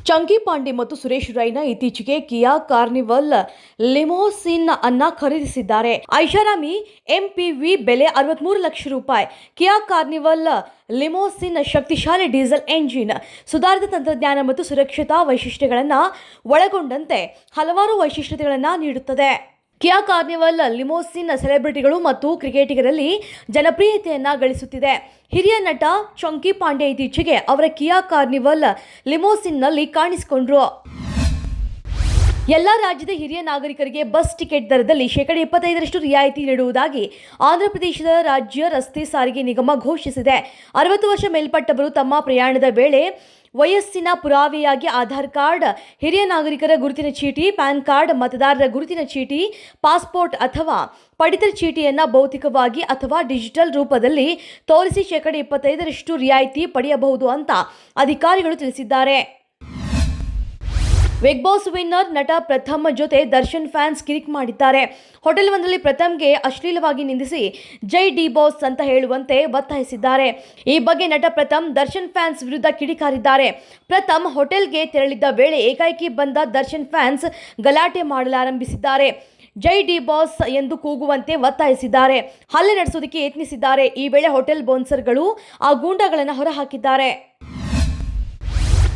Chunky Pandey ಮತ್ತು ಸುರೇಶ್ ರೈನಾ ಇತ್ತೀಚೆಗೆ ಕಿಯಾ carnival limousine ಅನ್ನ ಖರೀದಿಸಿದ್ದಾರೆ. ಐಷಾರಾಮಿ ಎಂಪಿವಿ ಬೆಲೆ 63 ಲಕ್ಷ ರೂಪಾಯಿ. ಕಿಯಾ ಕಾರ್ನಿವಲ್ ಲಿಮೋಸಿನ್ ಶಕ್ತಿಶಾಲಿ ಡೀಸೆಲ್ ಎಂಜಿನ್, ಸುಧಾರಿತ ತಂತ್ರಜ್ಞಾನ ಮತ್ತು ಸುರಕ್ಷತಾ ವೈಶಿಷ್ಟ್ಯಗಳನ್ನು ಒಳಗೊಂಡಂತೆ ಹಲವಾರು ವೈಶಿಷ್ಟ್ಯತೆಗಳನ್ನು ನೀಡುತ್ತದೆ. ಕಿಯಾ ಕಾರ್ನಿವಲ್ ಲಿಮೋಸಿನ್ ಸೆಲೆಬ್ರಿಟಿಗಳು ಮತ್ತು ಕ್ರಿಕೆಟಿಗರಲ್ಲಿ ಜನಪ್ರಿಯತೆಯನ್ನು ಗಳಿಸುತ್ತಿದೆ. ಹಿರಿಯ ನಟ ಚಂಕಿ ಪಾಂಡೆ ಇತ್ತೀಚೆಗೆ ಅವರ ಕಿಯಾ ಕಾರ್ನಿವಲ್ ಲಿಮೋಸಿನ್ನಲ್ಲಿ ಕಾಣಿಸಿಕೊಂಡ್ರು. ಎಲ್ಲ ರಾಜ್ಯದ ಹಿರಿಯ ನಾಗರಿಕರಿಗೆ ಬಸ್ ಟಿಕೆಟ್ ದರದಲ್ಲಿ 25% ರಿಯಾಯಿತಿ ನೀಡುವುದಾಗಿ ಆಂಧ್ರಪ್ರದೇಶದ ರಾಜ್ಯ ರಸ್ತೆ ಸಾರಿಗೆ ನಿಗಮ ಘೋಷಿಸಿದೆ. 60 ವರ್ಷ ಮೇಲ್ಪಟ್ಟವರು ತಮ್ಮ ಪ್ರಯಾಣದ ವೇಳೆ ವಯಸ್ಸಿನ ಪುರಾವೆಯಾಗಿ ಆಧಾರ್ ಕಾರ್ಡ್, ಹಿರಿಯ ನಾಗರಿಕರ ಗುರುತಿನ ಚೀಟಿ, ಪ್ಯಾನ್ ಕಾರ್ಡ್, ಮತದಾರರ ಗುರುತಿನ ಚೀಟಿ, ಪಾಸ್ಪೋರ್ಟ್ ಅಥವಾ ಪಡಿತರ ಚೀಟಿಯನ್ನು ಭೌತಿಕವಾಗಿ ಅಥವಾ ಡಿಜಿಟಲ್ ರೂಪದಲ್ಲಿ ತೋರಿಸಿ 25% ರಿಯಾಯಿತಿ ಪಡೆಯಬಹುದು ಅಂತ ಅಧಿಕಾರಿಗಳು ತಿಳಿಸಿದ್ದಾರೆ. ಬಿಗ್ ಬಾಸ್ ವಿನ್ನರ್ ನಟ ಪ್ರಥಮ್ ಜೊತೆ ದರ್ಶನ್ ಫ್ಯಾನ್ಸ್ ಕಿರಿಕ್ ಮಾಡಿದ್ದಾರೆ. ಹೋಟೆಲ್ ಒಂದರಲ್ಲಿ ಪ್ರಥಮ್ಗೆ ಅಶ್ಲೀಲವಾಗಿ ನಿಂದಿಸಿ ಜೈ ಡಿ ಬಾಸ್ ಅಂತ ಹೇಳುವಂತೆ ಒತ್ತಾಯಿಸಿದ್ದಾರೆ. ಈ ಬಗ್ಗೆ ನಟ ಪ್ರಥಮ್ ದರ್ಶನ್ ಫ್ಯಾನ್ಸ್ ವಿರುದ್ಧ ಕಿಡಿಕಾರಿದ್ದಾರೆ. ಪ್ರಥಮ್ ಹೋಟೆಲ್ಗೆ ತೆರಳಿದ್ದ ವೇಳೆ ಏಕಾಏಕಿ ಬಂದ ದರ್ಶನ್ ಫ್ಯಾನ್ಸ್ ಗಲಾಟೆ ಮಾಡಲಾರಂಭಿಸಿದ್ದಾರೆ. ಜೈ ಡಿ ಬಾಸ್ ಎಂದು ಕೂಗುವಂತೆ ಒತ್ತಾಯಿಸಿದ್ದಾರೆ. ಹಲ್ಲೆ ನಡೆಸೋದಕ್ಕೆ ಯತ್ನಿಸಿದ್ದಾರೆ. ಈ ವೇಳೆ ಹೋಟೆಲ್ ಬೌನ್ಸರ್ಗಳು ಆ ಗೂಂಡಾಗಳನ್ನು ಹೊರಹಾಕಿದ್ದಾರೆ.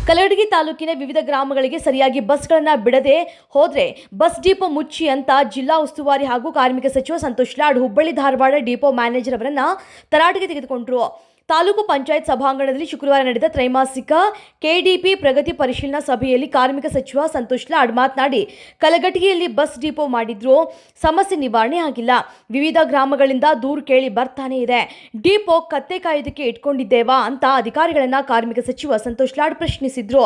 ಕಲಘಟಗಿ ತಾಲೂಕಿನ ವಿವಿಧ ಗ್ರಾಮಗಳಿಗೆ ಸರಿಯಾಗಿ ಬಸ್ಗಳನ್ನು ಬಿಡದೆ ಹೋದ್ರೆ ಬಸ್ ಡಿಪೋ ಮುಚ್ಚಿ ಅಂತ ಜಿಲ್ಲಾ ಉಸ್ತುವಾರಿ ಹಾಗೂ ಕಾರ್ಮಿಕ ಸಚಿವ ಸಂತೋಷ್ ಲಾಡ್ ಹುಬ್ಬಳ್ಳಿ ಧಾರವಾಡ ಡಿಪೋ ಮ್ಯಾನೇಜರ್ ಅವರನ್ನ ತರಾಟೆಗೆ ತೆಗೆದುಕೊಂಡರು. ತಾಲೂಕು ಪಂಚಾಯತ್ ಸಭಾಂಗಣದಲ್ಲಿ ಶುಕ್ರವಾರ ನಡೆದ ತ್ರೈಮಾಸಿಕ ಕೆಡಿಪಿ ಪ್ರಗತಿ ಪರಿಶೀಲನಾ ಸಭೆಯಲ್ಲಿ ಕಾರ್ಮಿಕ ಸಚಿವ ಸಂತೋಷ್ ಲಾಡ್ ಮಾತನಾಡಿ, ಕಲಘಟಗಿಯಲ್ಲಿ ಬಸ್ ಡಿಪೋ ಮಾಡಿದ್ರು, ಸಮಸ್ಯೆ ನಿವಾರಣೆ ಆಗಿಲ್ಲ. ವಿವಿಧ ಗ್ರಾಮಗಳಿಂದ ದೂರು ಕೇಳಿ ಬರ್ತಾನೆ ಇದೆ. ಡಿಪೋ ಕತ್ತೆ ಕಾಯೋದಕ್ಕೆ ಇಟ್ಕೊಂಡಿದ್ದೇವಾ ಅಂತ ಅಧಿಕಾರಿಗಳನ್ನ ಕಾರ್ಮಿಕ ಸಚಿವ ಸಂತೋಷ್ ಲಾಡ್ ಪ್ರಶ್ನಿಸಿದ್ರು.